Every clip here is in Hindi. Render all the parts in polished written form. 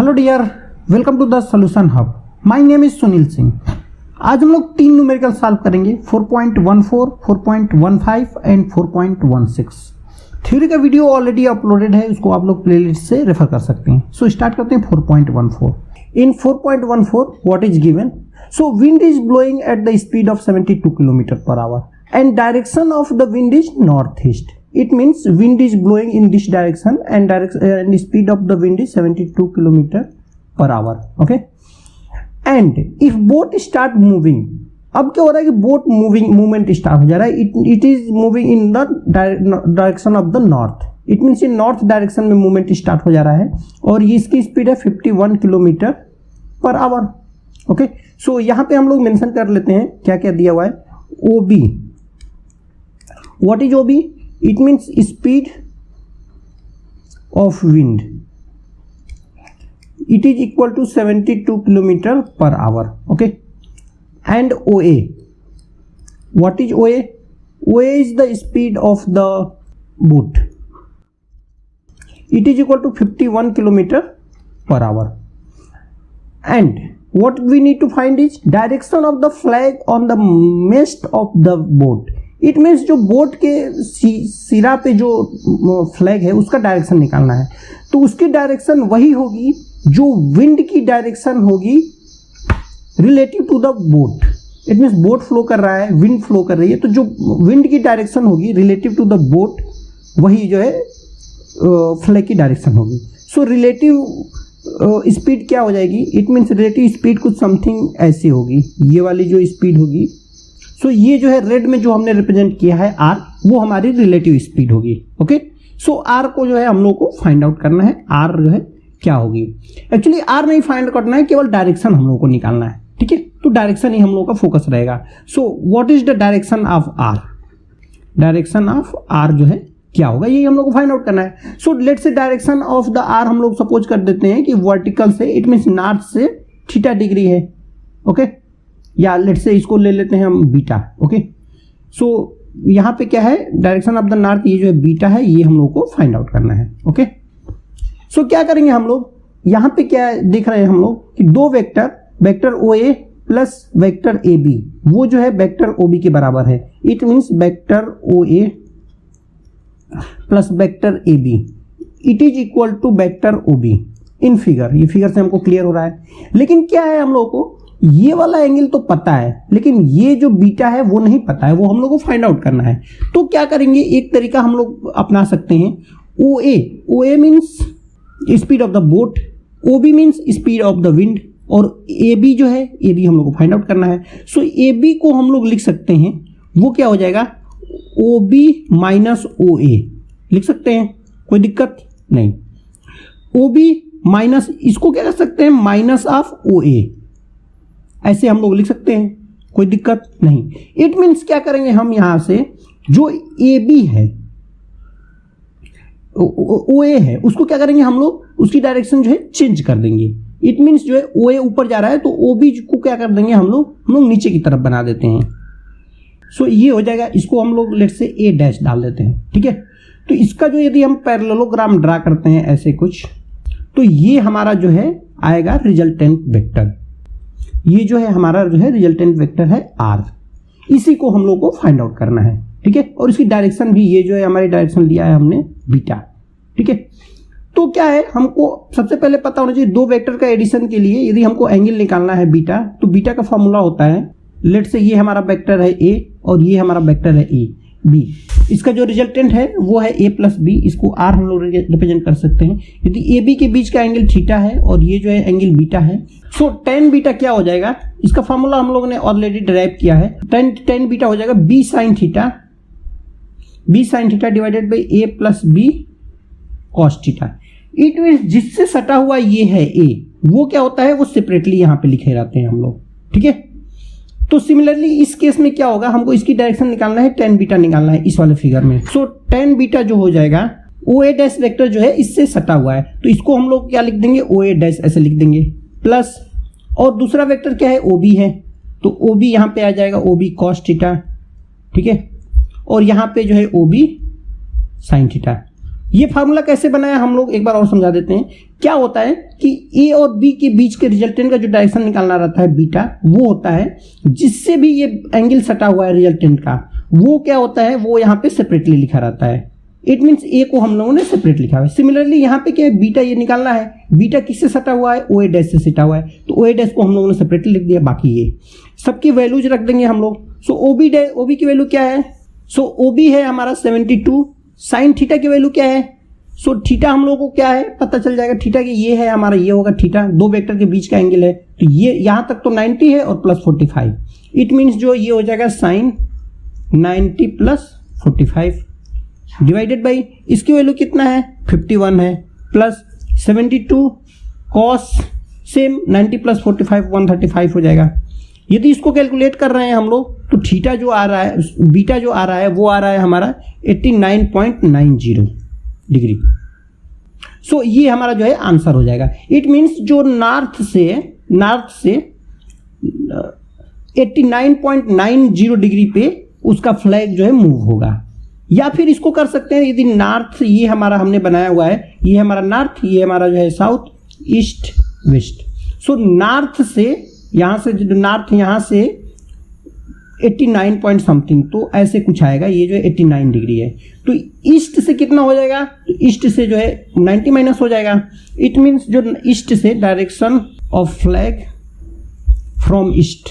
Hello dear, welcome to the solution hub. My name is Sunil Singh. आज हम लोग 3 न्यूमेरिकल सॉल्व करेंगे, 4.14, 4.15 एंड 4.16। थ्योरी का वीडियो ऑलरेडी अपलोडेड है, उसको आप लोग प्लेलिस्ट से रेफर कर सकते हैं। सो स्टार्ट करते हैं 4.14। इन 4.14 what is given? So wind is blowing at the speed of 72 kilometre per hour and direction of the wind is north east. It means wind is blowing in this direction and the speed of the wind is 72 kilometer per hour. Okay, and if boat start moving, अब क्या हो रहा है कि बोट मूवमेंट स्टार्ट हो जा रहा है। It is moving in the direction of the north. It means ये नॉर्थ डायरेक्शन में मूवमेंट स्टार्ट हो जा रहा है और ये इसकी स्पीड है 51 किलोमीटर पर आवर। ओके, सो यहाँ पे हम लोग मेंशन कर लेते हैं क्या क्या दिया हुआ है। OB, what is OB? It means speed of wind. It is equal to 72 kilometer per hour. Okay, and OA. What is OA? OA is the speed of the boat. It is equal to 51 kilometer per hour. And what we need to find is direction of the flag on the mast of the boat. It means जो बोट के सिरा पे जो फ्लैग है उसका डायरेक्शन निकालना है। तो उसकी डायरेक्शन वही होगी जो विंड की डायरेक्शन होगी relative to the boat. It means boat flow कर रहा है, विंड फ्लो कर रही है, तो जो विंड की डायरेक्शन होगी रिलेटिव टू द बोट वही जो है फ्लैग की डायरेक्शन होगी। सो रिलेटिव स्पीड क्या हो जाएगी? इट मीन्स रिलेटिव स्पीड कुछ समथिंग ऐसी होगी, ये वाली जो स्पीड होगी। सो ये जो है रेड में जो हमने रिप्रेजेंट किया है आर, वो हमारी रिलेटिव स्पीड होगी। ओके, सो आर को जो है हम लोग को फाइंड आउट करना है, आर जो है क्या होगी। एक्चुअली आर नहीं फाइंड करना है, केवल डायरेक्शन हम लोग को निकालना है। ठीक है, तो डायरेक्शन ही हम लोग का फोकस रहेगा। So what is the direction of R? Direction of R जो है क्या होगा, ये हम लोग को फाइंड आउट करना है। So let's say direction of the R हम लोग सपोज कर देते हैं कि वर्टिकल से, इट मीन्स नॉर्थ से थीटा डिग्री है। ओके, या लेट्स से इसको ले लेते हैं हम बीटा। ओके, सो यहाँ पे क्या है, डायरेक्शन ऑफ द नॉर्थ, ये जो है बीटा है, ये हम लोग को फाइंड आउट करना है। ओके, सो क्या करेंगे हम लोग, यहाँ पे क्या देख रहे हैं हम लोग कि दो vector O A plus vector A B, वो जो है वेक्टर ओ बी के बराबर है। It means vector O A plus vector A B it is equal to vector O B in figure. ये फिगर से हमको क्लियर हो रहा है। लेकिन क्या है, हम लोग को ये वाला एंगल तो पता है, लेकिन ये जो बीटा है वो नहीं पता है, वो हम लोग को फाइंड आउट करना है। तो क्या करेंगे, एक तरीका हम लोग अपना सकते हैं। O A means speed of the boat, O B means speed of the wind, और ए बी जो है, ए बी हम लोग को फाइंड आउट करना है। सो ए बी को हम लोग लिख सकते हैं, वो क्या हो जाएगा, ओ बी माइनस ओ ए लिख सकते हैं, कोई दिक्कत नहीं। ओ बी माइनस, इसको क्या कर सकते हैं, माइनस ऑफ ओ ए, ऐसे हम लोग लिख सकते हैं, कोई दिक्कत नहीं। इट मीन्स क्या करेंगे हम, यहां से जो ए बी है, ओ ए है, उसको क्या करेंगे हम लोग, उसकी डायरेक्शन जो है चेंज कर देंगे। इट मीन्स जो है ओ ए ऊपर जा रहा है तो ओ बी को क्या कर देंगे हम लोग नीचे की तरफ बना देते हैं। सो ये हो जाएगा, इसको हम लोग लेट से ए डैश डाल देते हैं। ठीक है, तो इसका जो यदि हम पैरेललोग्राम ड्रा करते हैं ऐसे कुछ, तो ये हमारा जो है आएगा रिजल्टेंट वेक्टर। ये जो है हमारा जो है रिजल्टेंट वेक्टर है आर, इसी को हम लोग को फाइंड आउट करना है। ठीक है, और इसकी डायरेक्शन भी, ये जो है हमारी डायरेक्शन लिया है हमने बीटा। ठीक है, तो क्या है, हमको सबसे पहले पता होना चाहिए दो वेक्टर का एडिशन के लिए यदि हमको एंगल निकालना है बीटा, तो बीटा का फॉर्मूला होता है, लेट से ये हमारा वेक्टर है ए और ये हमारा वेक्टर है ए बी। इसका जो रिजल्टेंट है वो है ए प्लस बी, इसको आर हम लोग रिप्रेजेंट कर सकते हैं। यदि ए बी के बीच का एंगल थीटा है और ये जो है एंगल बीटा है, सो टेन बीटा क्या हो जाएगा, इसका फॉर्मूला हम लोगों ने ऑलरेडी डिराइव किया है। टेन बीटा हो जाएगा B sine theta divided by A plus B cos theta. It means जिससे सटा हुआ ये है ए, वो क्या होता है, वो सेपरेटली यहाँ पे लिखे रहते हैं हम लोग। ठीक है, तो सिमिलरली इस केस में क्या होगा, हमको इसकी डायरेक्शन निकालना है, टेन बीटा निकालना है इस वाले फिगर में। सो टेन बीटा जो हो जाएगा, ओ ए डैश वेक्टर जो है इससे सटा हुआ है, तो इसको हम लोग क्या लिख देंगे, ओ ए डैश ऐसे लिख देंगे, प्लस और दूसरा वेक्टर क्या है, ओ बी है, तो ओ बी यहाँ पे आ जाएगा, ओ बी कॉस थीटा। ठीक है, और यहाँ पे जो है ओ बी साइन थीटा। ये फार्मूला कैसे बनाया हम लोग एक बार और समझा देते हैं। क्या होता है कि ए और बी के बीच के रिजल्टेंट का जो डायरेक्शन निकालना रहता है बीटा, वो होता है जिससे भी ये एंगल सटा हुआ है रिजल्टेंट का, वो क्या होता है, वो यहाँ पे सेपरेटली लिखा रहता है। इट मीन्स ए को हम लोगों ने सेपरेट लिखा हुआ है। सिमिलरली यहाँ पे क्या है, बीटा ये निकालना है, बीटा किससे सटा हुआ है, ओ ए डैश से सटा हुआ है, तो ओ ए डैश को हम लोगों ने सेपरेटली लिख दिया। बाकी ये सबकी वैल्यूज रख देंगे हम लोग। सो ओ बी की वैल्यू क्या है, सो ओ बी है हमारा 72, साइन थीटा की वैल्यू क्या है, सो थीटा हम लोगों को क्या है पता चल जाएगा, थीटा की ये है हमारा, ये होगा थीटा, दो वेक्टर के बीच का एंगल है, तो ये यहाँ तक तो 90 है और प्लस 45, इट मीन्स जो ये हो जाएगा साइन 90 प्लस 45 डिवाइडेड बाई इसकी वैल्यू कितना है 51 है, प्लस 72 कॉस सेम 90 प्लस 45 135 हो जाएगा। यदि इसको कैलकुलेट कर रहे हैं हम लोग तो थीटा जो आ रहा है, बीटा जो आ रहा है वो आ रहा है हमारा 89.90 डिग्री। सो ये हमारा जो है आंसर हो जाएगा। इट मीन्स जो नॉर्थ से 89.90 डिग्री पे उसका फ्लैग जो है मूव होगा। या फिर इसको कर सकते हैं, यदि नॉर्थ ये हमारा हमने बनाया हुआ है, ये हमारा नॉर्थ, ये हमारा जो है south, east, west. So north से यहाँ से जो नॉर्थ यहाँ से 89 पॉइंट समथिंग, तो ऐसे कुछ आएगा, ये जो है 89 डिग्री है। तो ईस्ट से कितना हो जाएगा, तो ईस्ट से जो है 90 माइनस हो जाएगा। इट मीन्स जो ईस्ट से direction of flag from east,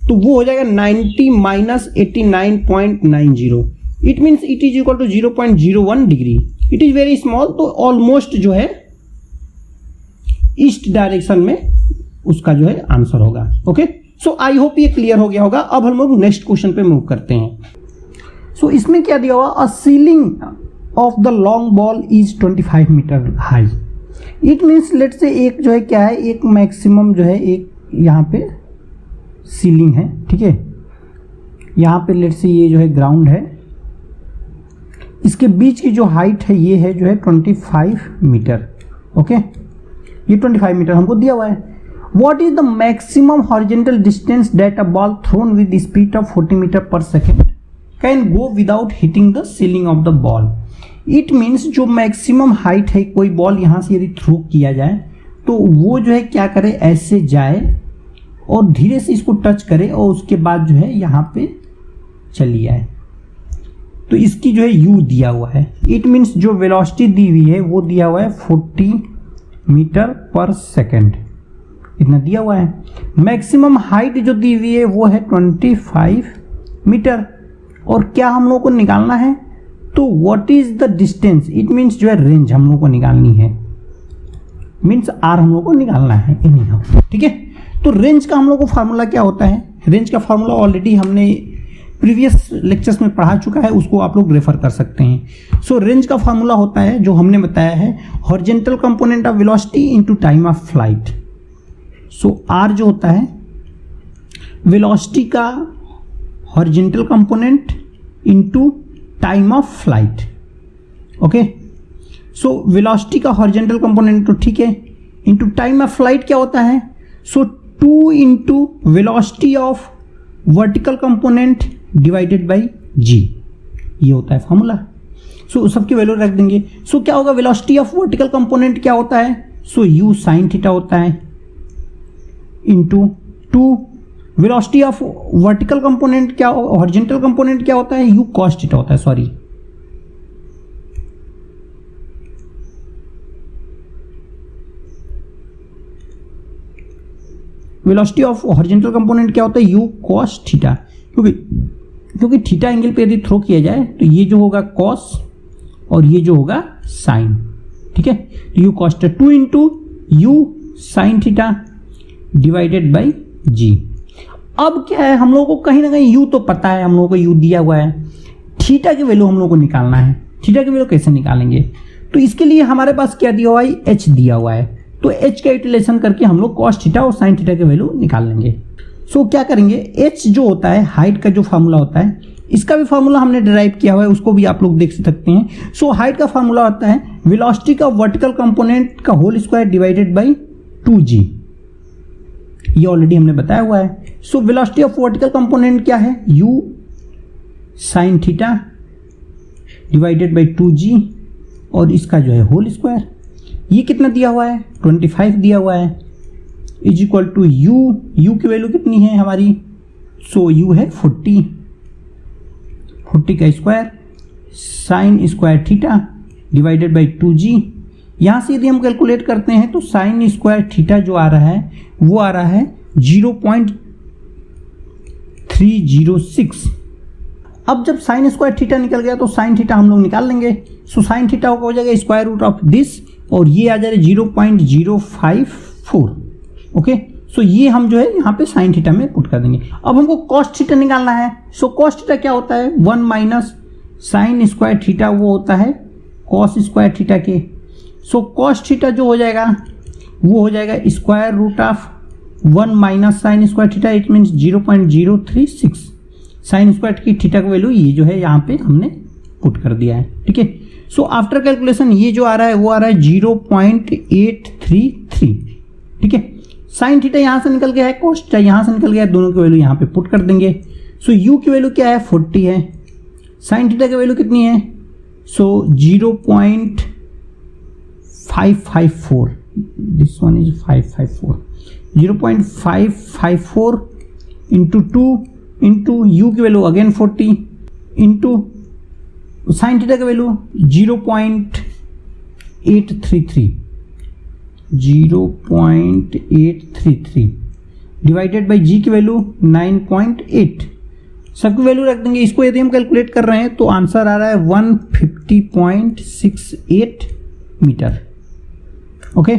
तो वो हो जाएगा 90 minus 89.90। It means it is equal to 0.01 degree. It is very small, तो ऑलमोस्ट जो है ईस्ट डायरेक्शन में उसका जो है आंसर होगा। ओके, सो आई होप ये क्लियर हो गया होगा। अब हम लोग नेक्स्ट क्वेश्चन पे मूव करते हैं। सो इसमें क्या दिया हुआ, a ceiling of the long ball is 25 meter high. It means let से एक जो है क्या है, एक मैक्सिमम जो है एक यहाँ पे सीलिंग है, ठीक है, यहाँ पे लेट से ये जो है ग्राउंड है, इसके बीच की जो हाइट है ये है जो है 25 मीटर। ओके, ये 25 मीटर हमको दिया हुआ है। What is the maximum horizontal distance that a ball thrown with the speed of 40 meter per second can go without hitting the ceiling of the ball? It means जो मैक्सिमम हाइट है कोई बॉल यहाँ से यदि थ्रो किया जाए तो वो जो है क्या करे, ऐसे जाए और धीरे से इसको टच करे और उसके बाद जो है यहाँ पे चली आए, तो इसकी जो है u दिया हुआ है। इट मीन्स जो वेलोसिटी दी हुई है वो दिया हुआ है 40 मीटर पर सेकेंड, इतना दिया हुआ है। मैक्सिमम हाइट जो दी हुई है वो है 25 मीटर, और क्या हम लोग को निकालना है, तो what is the distance, it means जो है रेंज हम लोग को निकालनी है, मीन्स आर हम लोग को निकालना है एनीहाउ, ठीक है। तो रेंज का हम लोग को फार्मूला क्या होता है, रेंज का फार्मूला ऑलरेडी हमने प्रीवियस लेक्चर्स में पढ़ा चुका है, उसको आप लोग रेफर कर सकते हैं। सो रेंज का फार्मूला होता है जो हमने बताया है, horizontal component of velocity into time of flight. So R जो होता है वेलोसिटी का horizontal component into time of flight. Okay, so velocity का हॉरिजॉन्टल कंपोनेंट तो ठीक है, इनटू टाइम ऑफ फ्लाइट क्या होता है, so 2 into velocity of vertical component divided by g, ये होता है फॉर्मूला। सो सबकी वैल्यू रख देंगे। सो क्या होगा, वेलोसिटी ऑफ वर्टिकल कंपोनेंट क्या होता है, सो यू साइन थीटा होता है into 2, velocity of vertical component क्या, हॉरिजॉन्टल कंपोनेंट क्या होता है, यू कॉस थीटा होता है, sorry, velocity of horizontal component क्या होता है, यू कॉस थीटा, क्योंकि थीटा एंगल पे यदि थ्रो किया जाए तो ये जो होगा कॉस और ये जो होगा साइन, ठीक है। तो u cos 2 into u sine theta divided by g. अब क्या है, हम लोगों को कहीं ना कहीं यू तो पता है, हम लोगों को यू दिया हुआ है, थीटा की वैल्यू हम लोगों को निकालना है। थीटा की वैल्यू कैसे निकालेंगे, तो इसके लिए हमारे पास क्या दिया हुआ है, एच दिया हुआ है, तो एच का यूटिलाइजेशन करके हम लोग कॉस थीटा और साइन थीटा की वैल्यू निकाल लेंगे। सो क्या करेंगे, एच जो होता है हाइट का जो फार्मूला होता है, इसका भी फार्मूला हमने डिराइव किया हुआ है, उसको भी आप लोग देख सकते हैं। सो हाइट का फार्मूला होता है वेलोसिटी का वर्टिकल कंपोनेंट का whole square divided by 2g, ये ऑलरेडी हमने बताया हुआ है। So velocity of vertical component क्या है, u sine theta divided by 2g और इसका जो है होल स्क्वायर। ये कितना दिया हुआ है 25 दिया हुआ है, इज इक्वल टू यू की वैल्यू कितनी है हमारी, सो यू है 40 का square sine square theta divided by 2g। यहाँ से यदि हम कैलकुलेट करते हैं तो साइन स्क्वायर थीटा जो आ रहा है वो आ रहा है 0.306। अब जब साइन स्क्वायर थीटा निकल गया तो साइन थीटा हम लोग निकाल लेंगे। सो साइन थीटा हो जाएगा स्क्वायर रूट ऑफ दिस और ये आ जाएगा 0.054। ओके, सो ये हम जो है यहाँ पे साइन थीटा में पुट कर देंगे। अब हमको कॉस थीटा निकालना है। सो कॉस थीटा क्या होता है 1 माइनस साइन स्क्वायर थीटा, वो होता है कॉस स्क्वायर थीटा के। सो कॉस थीटा जो हो जाएगा वो हो जाएगा square root of 1 minus sine square theta, it means 0.036 sine square की थीटा का वैल्यू ये जो है यहाँ पे हमने पुट कर दिया है। ठीक है, सो आफ्टर कैलकुलेशन ये जो आ रहा है वो आ रहा है 0.833। ठीक है, साइन थीटा यहाँ से निकल गया है, कॉस थीटा यहाँ से निकल गया है, दोनों की वैल्यू यहाँ पे पुट कर देंगे। सो यू की वैल्यू क्या है 40 है, साइन थीटा की वैल्यू कितनी है, so 0.554, this one is 554, 0.554 into 2 into u की value again 40 into sine theta की वैल्यू 0.833 डिवाइडेड बाई जी की वैल्यू 9.8। सबकी वैल्यू रख देंगे। इसको यदि हम कैलकुलेट कर रहे हैं तो आंसर आ रहा है 150.68 मीटर। ओके,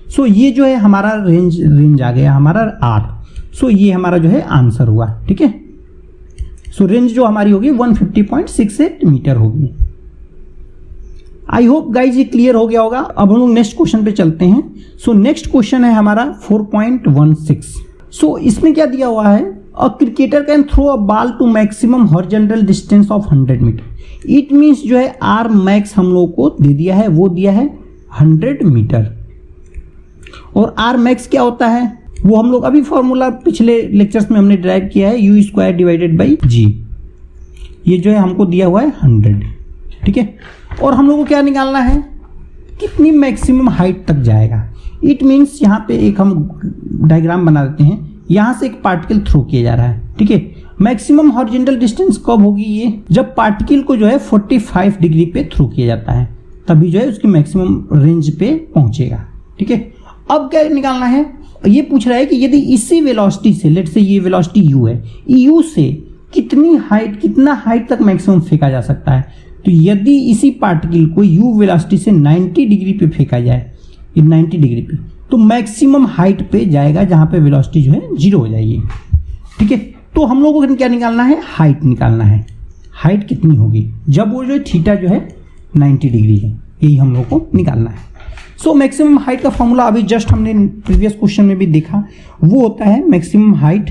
सो ये जो है हमारा रेंज आ गया हमारा R। सो ये हमारा जो है आंसर हुआ। ठीक है, सो रेंज जो हमारी होगी 150.68 मीटर होगी। आई होप गाइज ये क्लियर हो गया होगा। अब हम लोग नेक्स्ट क्वेश्चन पे चलते हैं। सो नेक्स्ट क्वेश्चन है हमारा 4.16। सो इसमें क्या दिया हुआ है, a cricketer can throw a ball to maximum horizontal distance of 100 metre. It means जो है आर मैक्स हम लोग को दे दिया है, वो दिया है 100 मीटर। और आर मैक्स क्या होता है वो हम लोग अभी फॉर्मूला पिछले लेक्चर्स में हमने ड्राइव किया है, you square divided by g. ये जो है हमको दिया हुआ है 100। ठीक है, और हम लोग को क्या निकालना है, कितनी मैक्सिमम हाइट तक जाएगा। इट मीन्स यहाँ पे एक हम डायग्राम बना देते हैं। यहाँ से एक पार्टिकल थ्रो किया जा रहा है। ठीक है, मैक्सिमम हॉरिजॉन्टल डिस्टेंस कब होगी, ये जब पार्टिकल को जो है 45 डिग्री पे थ्रो किया जाता है, तभी जो है उसकी मैक्सिमम रेंज पे पहुंचेगा। ठीक है, अब क्या निकालना है, ये पूछ रहा है कि यदि इसी वेलोसिटी से, लेट से ये वेलोसिटी u है, u से कितना हाइट तक मैक्सिमम फेंका जा सकता है। तो यदि इसी पार्टिकल को u वेलोसिटी से 90 डिग्री पे फेंका जाए, 90 डिग्री पे, तो मैक्सिमम हाइट पे जाएगा जहां पे वेलोसिटी जो है 0 हो जाएगी। ठीक है, तो हम लोगों को क्या निकालना है, हाइट निकालना है। हाइट कितनी होगी जब वो जो थीटा जो है 90 डिग्री है, यही हम लोग को निकालना है। सो मैक्सिमम हाइट का फॉर्मूला अभी जस्ट हमने प्रीवियस क्वेश्चन में भी देखा, वो होता है मैक्सिमम हाइट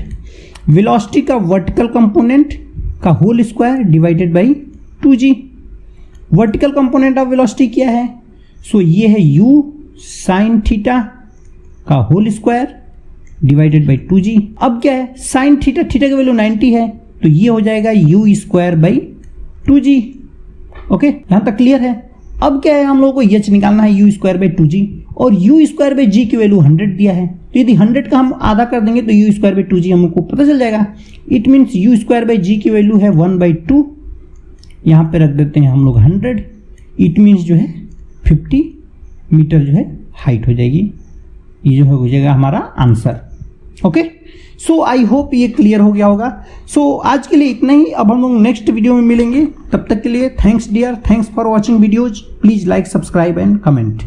वेलोसिटी का वर्टिकल कंपोनेंट का whole square divided by 2g। Vertical component of velocity क्या है, सो ये है u साइन थीटा का whole square divided by 2g। अब क्या है, साइन थीटा की वैल्यू 90 है, तो ये हो जाएगा u square by 2g। Okay, यहां तक क्लियर है। अब क्या है, हम लोगों को h निकालना है u स्क्वायर बाई 2g, और u स्क्वायर बाई g की वैल्यू 100 दिया है, तो यदि 100 का हम आधा कर देंगे तो u स्क्वायर बाई 2g हमको पता चल जाएगा। It means u square by g की वैल्यू है 1/2, यहाँ पे रख देते हैं हम लोग 100। इट मीन्स जो है 50 मीटर जो है हाइट हो जाएगी। ये जो है हो जाएगा हमारा answer. Okay, so I hope ये क्लियर हो गया होगा। सो आज के लिए इतना ही। अब हम लोग नेक्स्ट वीडियो में मिलेंगे, तब तक के लिए thanks dear, thanks for watching videos. Please like, subscribe and comment.